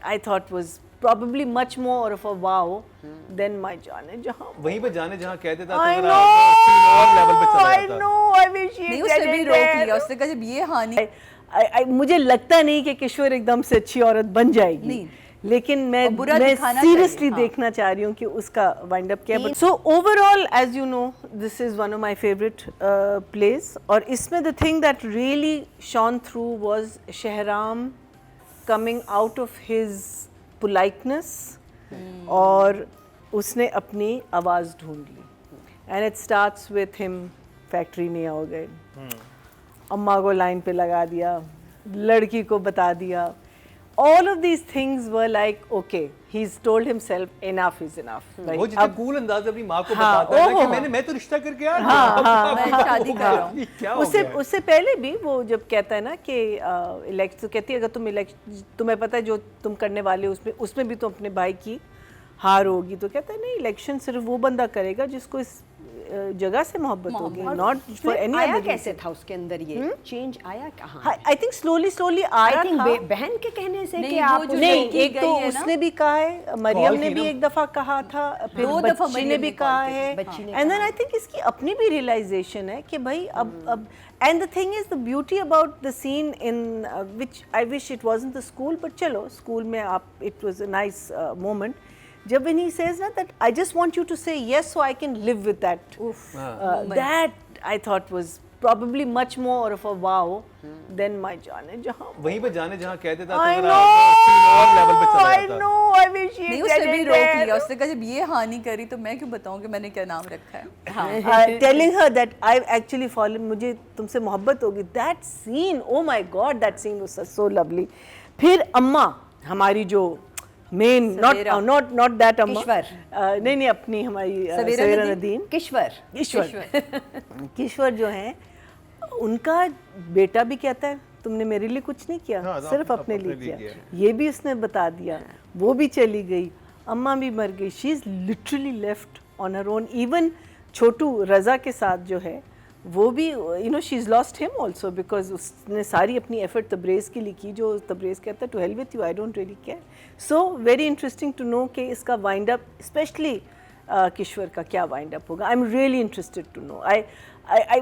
I thought was probably much more of a wow than my जाने जहाँ. वहीं पे जाने जहाँ कहते था I तो know, सीन और लेवल पे चला I जाता। know, I wish he नहीं, had उसने said भी it रोक there. लिया, उसने कहा जब ये हानि मुझे लगता नहीं कि किशोर एकदम से अच्छी औरत बन जाएगी, नहीं। लेकिन मैं और बुरा दिखाना सीरियसली चाहिए, हाँ। देखना चाह रही हूँ कि उसका वाइंड अप क्या है. So overall as you know this is one of my favourite place. और इसमें the thing that really shone through was Shahram coming out of his politeness और उसने अपनी आवाज़ ढूंढ ली. And it starts with him factory में हो गए, अम्मा को लाइन पे लगा दिया, लड़की को बता दिया. All of these things were like, okay, he's told himself enough is enough. Like, वो जितना कूल अंदाज अपनी माँ को हाँ, बताता है ना ओहो। कि मैं तो रिश्ता करके आ मैं शादी कर रहा हूँ। क्या हो उससे गया? उससे पहले भी वो जब कहता है ना कि इलेक्ट तो कहती है अगर तुम इलेक्ट तुम्हें पता है जो तुम करने वाले हो उसमें भी तुम अपने भाई की हार होगी, तो कहता है नहीं, इलेक्शन सिर्फ वो बंदा करेगा जिसको इस जगह से मोहब्बत होगी, नॉट फॉर एनी आया अदर. कैसे था उसके अंदर ये चेंज आया कहाँ? आई थिंक स्लोली आ आई रहा थिंक था. बहन के कहने से नहीं, कि वो आप जो नहीं, लड़की एक तो गई है ना, उसने भी कहा है, मरियम कॉल ने की भी ना। एक दफा कहा था, फिर दो दफा बच्ची ने मरियम भी ने कहा कॉल की, है. बच्ची ने एंड देन कहा आई थिंक इसकी अपनी भी रियलाइजेशन है कि भाई अब and the thing is the beauty about the seen in which I wish it wasn't the school, but चलो स्कूल में आप it was a nice moment जब when he says ना that I just want you to say yes so I can live with that. That I thought was probably much more of a wow than my जाने जहाँ. वहीं पे जाने जहाँ कहते था I तो know, सीन और लेवल पे चला I जाता। know, I wish he नहीं, had उसने said भी it रोक there. लिया, उसने कहा जब ये हानि करी तो मैं क्यों बताऊं कि मैंने क्या नाम रखा है. Telling her that I've actually fallen, मुझे तुमसे मोहब्बत होगी. That scene, oh my God, that scene was so lovely. फिर अम्मा हमारी जो मेन सवेरा। not that अम्मा, किश्वर। नहीं अपनी हमारी सवेरा सवेरा नदीम? नदीम, किश्वर किश्वर जो है उनका बेटा भी कहता है तुमने मेरे लिए कुछ नहीं किया, हाँ, सिर्फ अपने लिए किया. ये भी उसने बता दिया, वो भी चली गई, अम्मा भी मर गई. She is literally left on her own. Even Chhotu Raza के साथ जो है वो भी you know she is lost him also because उसने सारी अपनी एफर्ट तब्रेज़ के लिए की, जो तब्रेज़ कहता है to hell with you, I don't really care. So very interesting to know कि इसका वाइंड अप स्पेशली किश्वर का क्या वाइंड अप होगा. I am really interested to know.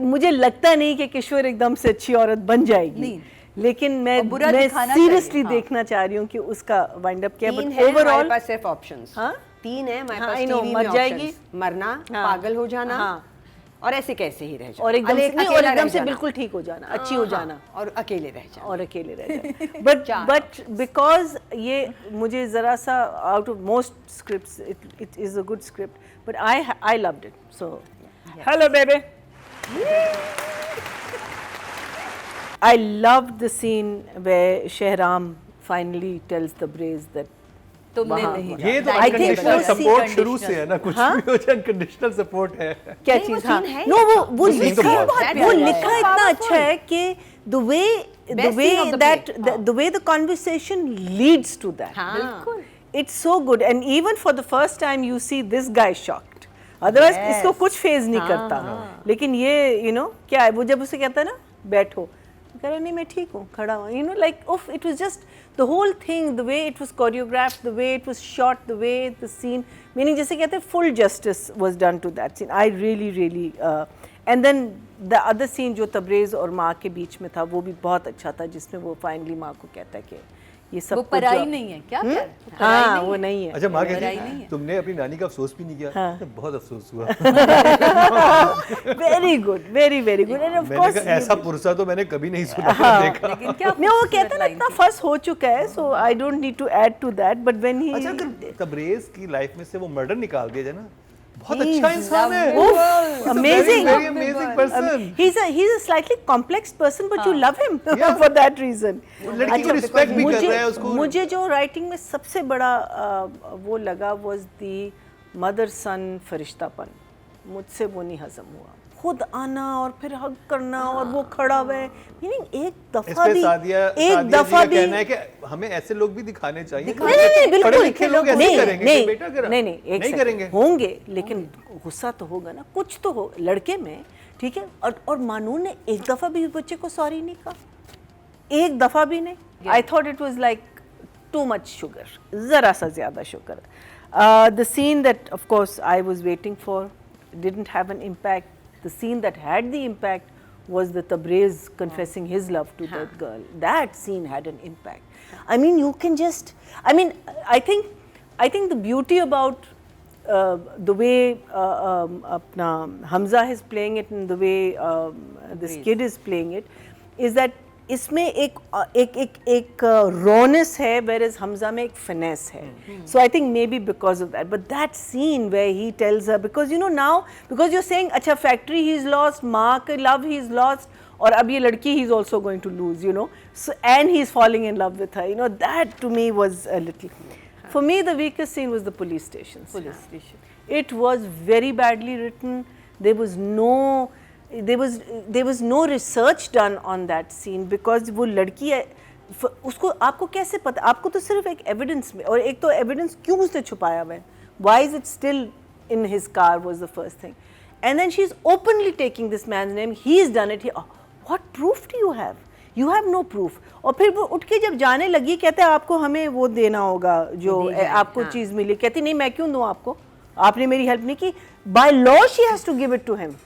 मुझे लगता नहीं कि किश्वर एकदम से अच्छी औरत बन जाएगी, नहीं। लेकिन मैं और बुरा दिखाना सीरियसली चाहिए, हाँ। देखना चाह रही हूँ कि उसका वाइंड अप क्या है. तीन बट है हमारे ओवरऑल पास सिर्फ ऑप्शंस. हाँ? तीन है हमारे हाँ, पास I know, टीवी मर में जाएगी। ऑप्शंस. मरना, हाँ। पागल हो जाना, हाँ। और ऐसे कैसे ही रह जाना, और एकदम से नहीं, और अकेला एकदम रह से जाना। बिल्कुल ठीक हो जाना, अच्छी हो हाँ, जाना और अकेले रह जाना. और अकेले रह जाए. बट बिकॉज ये मुझे ज़रा सा out of most scripts it is a good script, but I loved it. So hello baby. I loved the scene where Shehram finally tells the Braze that तुमने वहाँ- नहीं ये तो I think अनकंडीशनल वो सपोर्ट शुरू से है ना, कुछ हाँ? भी हो जाए अनकंडीशनल सपोर्ट है। क्या नहीं, वो चीज़. हाँ scene है नो वो वो scene तो लिखा बहुत है। वो That's लिखा right. इतना अच्छा है कि the way Best scene of the that play. the way the conversation leads to that. हाँ. बिल्कुल. It's so good and even for the first time you see this guy shocked. Otherwise Yes. इसको कुछ phase नहीं करता. लेकिन ये you know क्या है, वो जब उसे कहता है ना बैठो, कह रहा नहीं मैं ठीक हूँ, खड़ा हूँ, you know like it was just the whole thing, the way it was choreographed, the way it was shot, the way the scene, meaning जैसे कहते हैं full justice was done to that scene. I really and then the other scene जो तब्रेज़ और माँ के बीच में था वो भी बहुत अच्छा था, जिसमें वो फाइनली माँ को कहता है कि ये सब वो कुछ पराई जो- नहीं है क्या प्यार? हाँ वो नहीं है. अच्छा माँ लड़ाई कहती नहीं है है। तुमने अपनी नानी का अफसोस भी नहीं किया। हाँ। बहुत अफसोस हुआ। वेरी गुड एंड ऑफ मैंने कोर्स कहा ऐसा पुरसा तो मैंने कभी नहीं सुना हाँ। देखा। लेकिन क्या नहीं वो खूबसूरत कहता है ना line इतना थी। फर्स हो चुका है, so I don't need to add to that, but when he अच्छा अगर तब्रेज़ की लाइफ में से वो मर्डर निकाल दिया जाए ना, बहुत अच्छा इंसान है। amazing. Very amazing person. he's a slightly complex person but you love him Yeah. for that reason. वो लड़की को respect भी कर रहा है उसको। मुझे जो राइटिंग में सबसे बड़ा वो लगा was the mother son फरिश्तापन. मुझसे वो नहीं हजम हुआ, खुद आना और फिर हग करना और वो खड़ा हुआ है, मीनिंग एक दफा भी कहना है कि हमें ऐसे लोग भी दिखाने चाहिए। नहीं बिल्कुल पढ़े लिखे लोग ऐसे करेंगे कि बेटा करा नहीं एक नहीं second. करेंगे। होंगे लेकिन गुस्सा तो होगा ना, कुछ तो हो लड़के में, ठीक है. और मानून ने एक दफा भी बच्चे को सॉरी नहीं कहा, एक दफा भी नहीं. I thought it was like too much sugar, zara sa zyada sugar. The scene that of course I was waiting for didn't have an impact. The scene that had the impact was the Tabriz confessing his love to that girl. That scene had an impact. I mean, you can just, I mean, I think the beauty about the way Hamza is playing it and the way this kid is playing it is that इसमें एक rawness है, whereas Hamza में एक finesse है. So I think maybe because of that. But that scene where he tells her, because you know now, because you're saying, अच्छा factory he's lost, माँ का love he's lost, और अब ये लड़की he's also going to lose, you know. So and he's falling in love with her. You know, that to me was a little. For me, the weakest scene was the police station. It was very badly written. There was no research done on that scene because वो लड़की है, उसको आपको कैसे पता, आपको तो सिर्फ एक evidence में, और एक तो evidence क्यों उसने छुपाया हुआ है? Why is it still in his car was the first thing, and then she's openly taking this man's name. He's done it. What proof do you have? You have no proof. और फिर वो उठ के जब जाने लगी, कहते हैं आपको हमें वो देना होगा जो आपको चीज़ मिली. कहती नहीं, मैं क्यों दूँ आपको, आपने मेरी हेल्प नहीं की. By law she has to give it to him.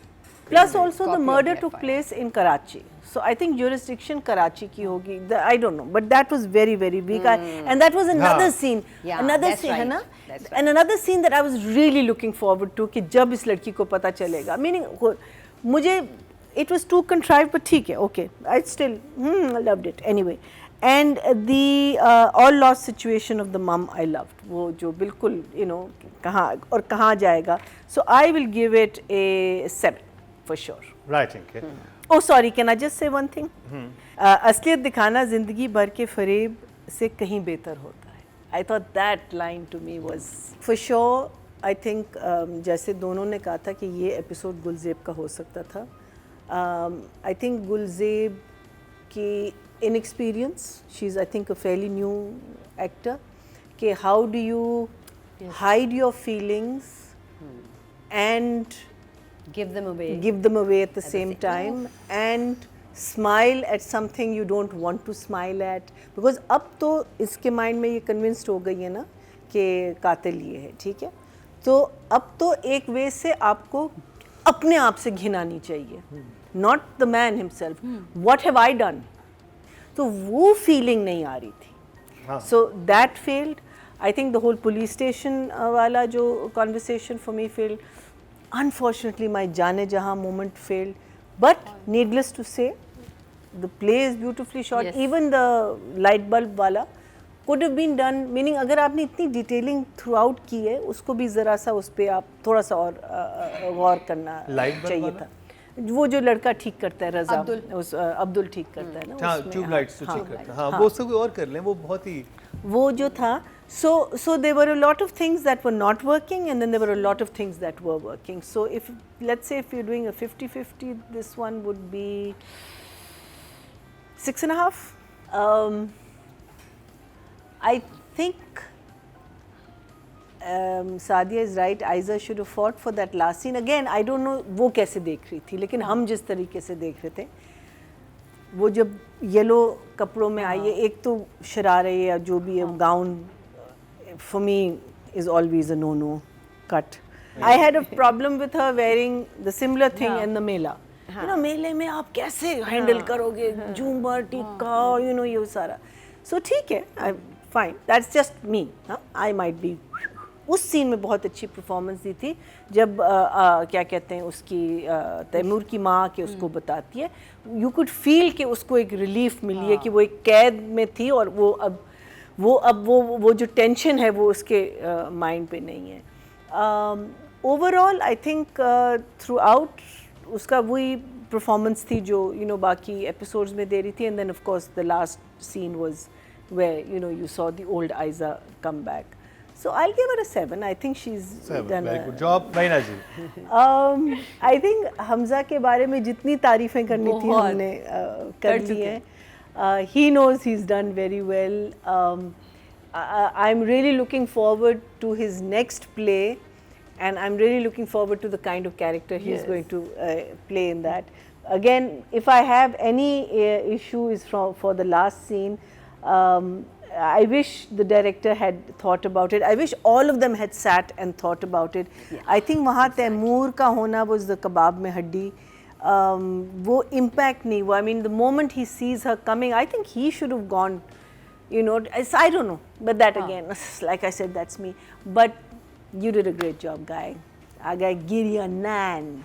Plus also the murder took place in Karachi. So I think jurisdiction Karachi ki hogi. I don't know, but that was very very weak. And that was another scene. Yeah, another scene, है ना? And another scene that I was really looking forward to कि जब इस लड़की को पता चलेगा. Meaning मुझे it was too contrived, but ठीक है, okay. I still loved it anyway. And the all lost situation of the mum I loved. वो जो बिल्कुल you know कहाँ और कहाँ जाएगा. So I will give it a 7 for sure. Writing. Okay. Oh sorry, can I just say one thing? असलियत दिखाना जिंदगी भर के फरेब से कहीं बेहतर होता है. I thought that line to me was for sure. I think जैसे दोनों ने कहा था कि ये एपिसोड गुलज़ेब का हो सकता था. I think गुलज़ेब की inexperience, she's I think a fairly new actor, कि how do you hide your feelings and give them away at the same time and smile at something you don't want to smile at, because अब तो इसके mind में ये convinced हो गई है ना कि कातिल ये है, ठीक है, तो अब तो एक वे से आपको अपने आप से घिन आनी चाहिए, not the man himself, what have I done. तो वो फीलिंग नहीं आ रही थी. So that failed. I think the whole police station वाला जो conversation for me failed. Unfortunately, my Jaane Jahan moment failed. But needless to say, the play is beautifully shot. Yes. Even the light bulb wala could have been done. Meaning, अगर आपने इतनी detailing throughout की है, उसको भी ज़रा सा उस पे आप थोड़ा सा और गौर करना चाहिए था. वो जो लड़का ठीक करता है, रज़ा, उस अब्दुल ठीक करता है ना. हाँ, ट्यूब लाइट्स तो ठीक करता है. हाँ, वो सब और कर लें, वो बहुत ही. वो जो था. So there were a lot of things that were not working, and then there were a lot of things that were working. So if let's say if you're doing a 50-50, this one would be 6.5. I think Sadia is right. Aiza should have fought for that last scene. Again, I don't know वो कैसे देख रही थी, लेकिन हम जिस तरीके से देख रहे थे, वो जब येलो कपड़ों में आई है, एक तो शरारे या जो भी है gown, for me is always a no cut. I had a problem with her wearing the similar thing in the mela. You know, मेले में आप कैसे हैंडल करोगे झूमर टिक्का, you know, ये सारा. So ठीक है, fine. That's just me. I might be. उस सीन में बहुत अच्छी परफॉर्मेंस दी थी जब क्या कहते हैं उसकी तैमूर की माँ के उसको बताती है. यू कुड फील कि उसको एक रिलीफ मिली है कि वो एक कैद में थी और वो जो टेंशन है वो उसके माइंड पे नहीं है. Overall I think through out उसका वही परफॉर्मेंस थी जो बाकी एपिसोड्स में दे रही थी. And then of course the last scene was where you saw the old Aiza come back. So I'll give her a 7. I think she's 7. done Very good job, Naina ji. I think Hamza के बारे में जितनी तारीफें करनी थी हमने कर ली हैं. He knows he's done very well. I'm really looking forward to his next play, and I'm really looking forward to the kind of character he's going to play in that. Again, if I have any issue is for the last scene. I wish the director had thought about it. I wish all of them had sat and thought about it. I think वहाँ तैमूर का होना was the kebab में हड्डी. वो impact नहीं हुआ. I mean, the moment he sees her coming, I think he should have gone. You know, I don't know. But that again, like I said, that's me. But you did a great job, guy. Agay Girianan.